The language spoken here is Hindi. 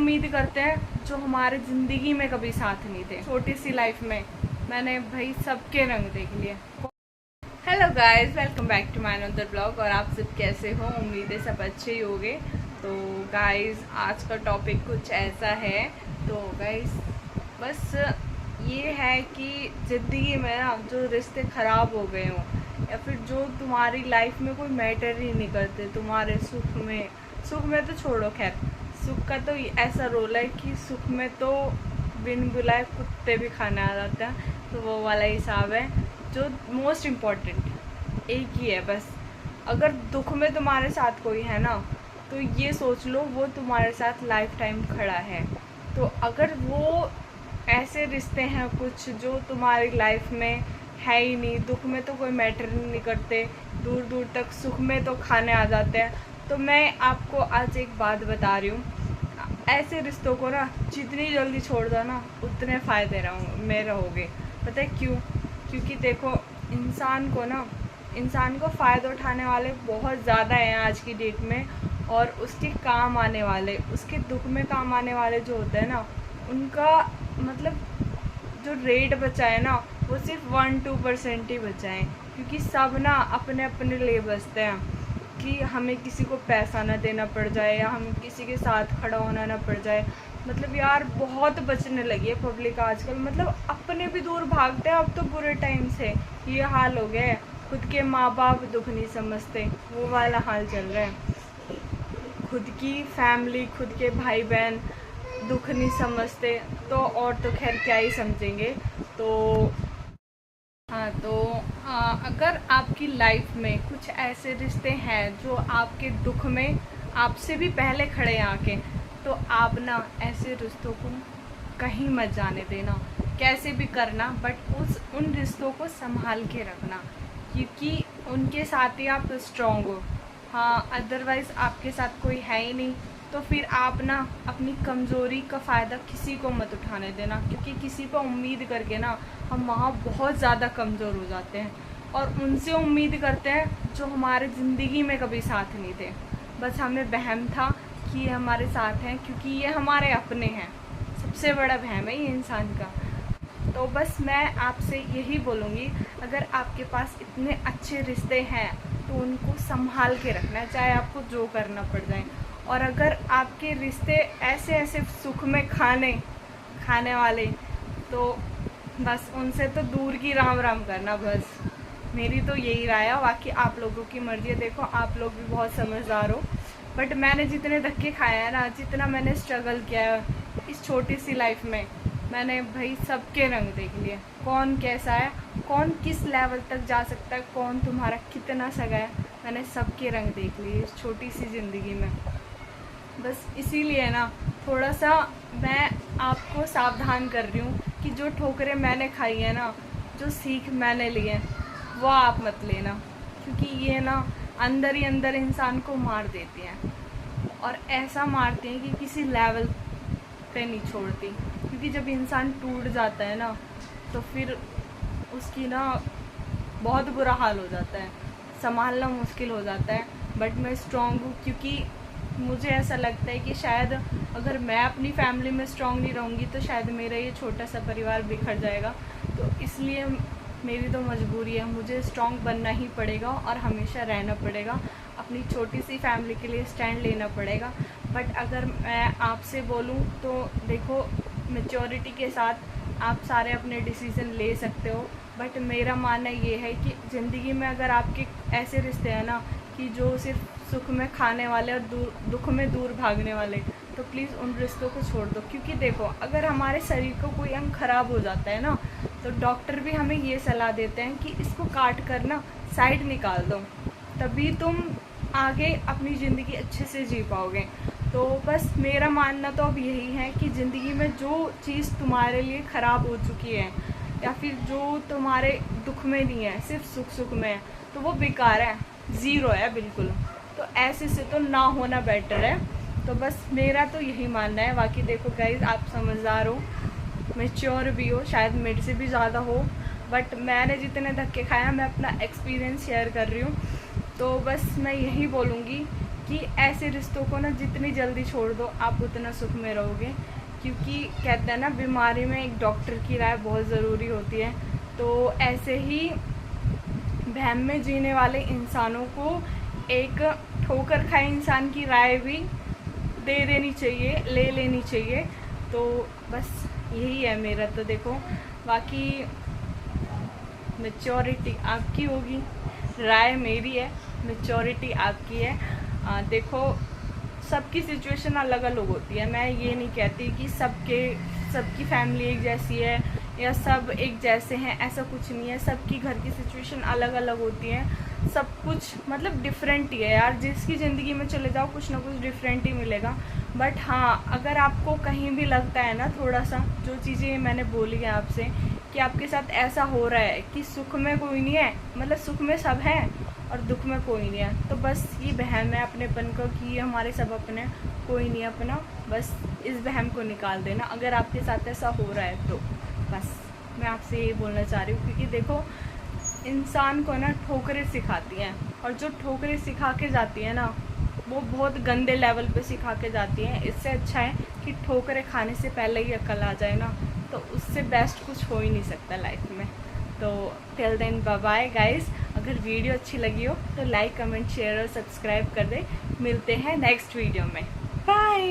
उम्मीद करते हैं जो हमारे ज़िंदगी में कभी साथ नहीं थे। छोटी सी लाइफ में मैंने भाई सबके रंग देख लिए। Hello guys, welcome back to my another blog. और आप सब कैसे हो? उम्मीद है सब अच्छे ही होंगे। तो गाइस, आज का टॉपिक कुछ ऐसा है। तो गाइस, बस ये है कि ज़िंदगी में ना जो रिश्ते ख़राब हो गए हों या फिर जो तुम्हारी लाइफ में कोई मैटर ही नहीं करते, तुम्हारे सुख में तो छोड़ो, खैर सुख का तो ऐसा रोल है कि सुख में तो बिन बुलाए कुत्ते भी खाने आ जाते हैं। तो वो वाला हिसाब है। जो मोस्ट इम्पॉर्टेंट एक ही है बस, अगर दुख में तुम्हारे साथ कोई है ना, तो ये सोच लो वो तुम्हारे साथ लाइफ टाइम खड़ा है। तो अगर वो ऐसे रिश्ते हैं कुछ जो तुम्हारी लाइफ में है ही नहीं, दुख में तो कोई मैटर नहीं करते, दूर दूर तक सुख में तो खाने आ जाते हैं, तो मैं आपको आज एक बात बता रही हूँ। ऐसे रिश्तों को ना जितनी जल्दी छोड़ दो ना, उतने फ़ायदे में रहोगे। पता है क्यों? क्योंकि देखो, इंसान को फ़ायदा उठाने वाले बहुत ज़्यादा हैं आज की डेट में, और उसके काम आने वाले, उसके दुख में काम आने वाले जो होते हैं ना, उनका मतलब जो रेट बचा है ना, वो सिर्फ 1-2% ही बचा है। क्योंकि सब ना अपने अपने लिए बचते हैं कि हमें किसी को पैसा ना देना पड़ जाए या हम किसी के साथ खड़ा होना ना पड़ जाए। मतलब यार, बहुत बचने लगी है पब्लिक आजकल। मतलब अपने भी दूर भागते हैं अब तो। बुरे टाइम से ये हाल हो गया है, खुद के माँ बाप दुख नहीं समझते, वो वाला हाल चल रहा है। खुद की फैमिली, खुद के भाई बहन दुख नहीं समझते, तो और तो खैर क्या ही समझेंगे। तो हाँ, तो अगर आपकी लाइफ में कुछ ऐसे रिश्ते हैं जो आपके दुख में आपसे भी पहले खड़े हैं आके, तो आप ना ऐसे रिश्तों को कहीं मत जाने देना। कैसे भी करना, बट उन रिश्तों को संभाल के रखना, क्योंकि उनके साथ ही आप स्ट्रॉन्ग हो। हाँ, अदरवाइज़ आपके साथ कोई है ही नहीं, तो फिर आप ना अपनी कमज़ोरी का फ़ायदा किसी को मत उठाने देना। क्योंकि किसी पर उम्मीद करके ना हम वहाँ बहुत ज़्यादा कमज़ोर हो जाते हैं, और उनसे उम्मीद करते हैं जो हमारे ज़िंदगी में कभी साथ नहीं थे। बस हमें वहम था कि ये हमारे साथ हैं क्योंकि ये हमारे अपने हैं। सबसे बड़ा वहम है ये इंसान का। तो बस मैं आपसे यही बोलूँगी, अगर आपके पास इतने अच्छे रिश्ते हैं तो उनको संभाल के रखना है, चाहे आपको जो करना पड़ जाए। और अगर आपके रिश्ते ऐसे सुख में खाने वाले, तो बस उनसे तो दूर की राम राम करना। बस मेरी तो यही राय है, बाकी आप लोगों की मर्ज़ी है। देखो, आप लोग भी बहुत समझदार हो, बट मैंने जितने धक्के खाए हैं ना, जितना मैंने स्ट्रगल किया है इस छोटी सी लाइफ में, मैंने भाई सबके रंग देख लिए। कौन कैसा है, कौन किस लेवल तक जा सकता है, कौन तुम्हारा कितना सगा है, मैंने सबके रंग देख लिए इस छोटी सी ज़िंदगी में। बस इसीलिए ना थोड़ा सा मैं आपको सावधान कर रही हूँ कि जो ठोकरें मैंने खाई है ना, जो सीख मैंने ली है, वो आप मत लेना। क्योंकि ये ना अंदर ही अंदर इंसान को मार देती हैं, और ऐसा मारती हैं कि किसी लेवल पे नहीं छोड़ती। क्योंकि जब इंसान टूट जाता है ना, तो फिर उसकी ना बहुत बुरा हाल हो जाता है, संभालना मुश्किल हो जाता है। बट मैं स्ट्रॉन्ग हूँ, क्योंकि मुझे ऐसा लगता है कि शायद अगर मैं अपनी फैमिली में स्ट्रॉन्ग नहीं रहूँगी तो शायद मेरा ये छोटा सा परिवार बिखर जाएगा। तो इसलिए मेरी तो मजबूरी है, मुझे स्ट्रॉन्ग बनना ही पड़ेगा और हमेशा रहना पड़ेगा। अपनी छोटी सी फैमिली के लिए स्टैंड लेना पड़ेगा। बट अगर मैं आपसे बोलूँ तो देखो, मैच्योरिटी के साथ आप सारे अपने डिसीज़न ले सकते हो। बट मेरा मानना ये है कि ज़िंदगी में अगर आपके ऐसे रिश्ते हैं ना कि जो सिर्फ सुख में खाने वाले और दुख में दूर भागने वाले, तो प्लीज़ उन रिश्तों को छोड़ दो। क्योंकि देखो, अगर हमारे शरीर को कोई अंग खराब हो जाता है ना, तो डॉक्टर भी हमें ये सलाह देते हैं कि इसको काट कर ना साइड निकाल दो, तभी तुम आगे अपनी ज़िंदगी अच्छे से जी पाओगे। तो बस मेरा मानना तो अब यही है कि ज़िंदगी में जो चीज़ तुम्हारे लिए ख़राब हो चुकी है या फिर जो तुम्हारे दुख में नहीं है, सिर्फ सुख में है, तो वो बेकार है, ज़ीरो है बिल्कुल। तो ऐसे से तो ना होना बेटर है। तो बस मेरा तो यही मानना है। बाकी देखो गाइस, आप समझदार हो, मैच्योर भी हो, शायद मेरे से भी ज़्यादा हो, बट मैंने जितने धक्के खाए हैं, मैं अपना एक्सपीरियंस शेयर कर रही हूँ। तो बस मैं यही बोलूँगी कि ऐसे रिश्तों को ना जितनी जल्दी छोड़ दो आप उतना सुख में रहोगे, क्योंकि कहते हैं ना बीमारी में एक डॉक्टर की राय बहुत ज़रूरी होती है। तो ऐसे ही वहम में जीने वाले इंसानों को एक ठोकर खाए इंसान की राय भी दे देनी चाहिए, ले लेनी चाहिए। तो बस यही है मेरा। तो देखो बाकी मैच्योरिटी आपकी होगी, राय मेरी है, मैच्योरिटी आपकी है। देखो सबकी सिचुएशन अलग अलग होती है। मैं ये नहीं कहती कि सबकी फैमिली एक जैसी है या सब एक जैसे हैं, ऐसा कुछ नहीं है। सबकी घर की सिचुएशन अलग अलग होती है, सब कुछ मतलब डिफरेंट ही है यार। जिसकी ज़िंदगी में चले जाओ कुछ ना कुछ डिफरेंट ही मिलेगा। बट हाँ, अगर आपको कहीं भी लगता है ना थोड़ा सा, जो चीज़ें मैंने बोली है आपसे कि आपके साथ ऐसा हो रहा है कि सुख में कोई नहीं है, मतलब सुख में सब है और दुख में कोई नहीं है, तो बस ये वहम है अपनेपन का कि ये हमारे सब अपने, कोई नहीं अपना। बस इस वहम को निकाल देना अगर आपके साथ ऐसा हो रहा है तो। बस मैं आपसे यही बोलना चाह रही हूँ, क्योंकि देखो इंसान को ना ठोकरें सिखाती हैं, और जो ठोकरें सिखा के जाती है ना वो बहुत गंदे लेवल पे सिखा के जाती हैं। इससे अच्छा है कि ठोकरें खाने से पहले ही अकल आ जाए ना, तो उससे बेस्ट कुछ हो ही नहीं सकता लाइफ में। तो till then bye bye guys. अगर वीडियो अच्छी लगी हो तो लाइक कमेंट शेयर और सब्सक्राइब कर दे। मिलते हैं नेक्स्ट वीडियो में। बाय।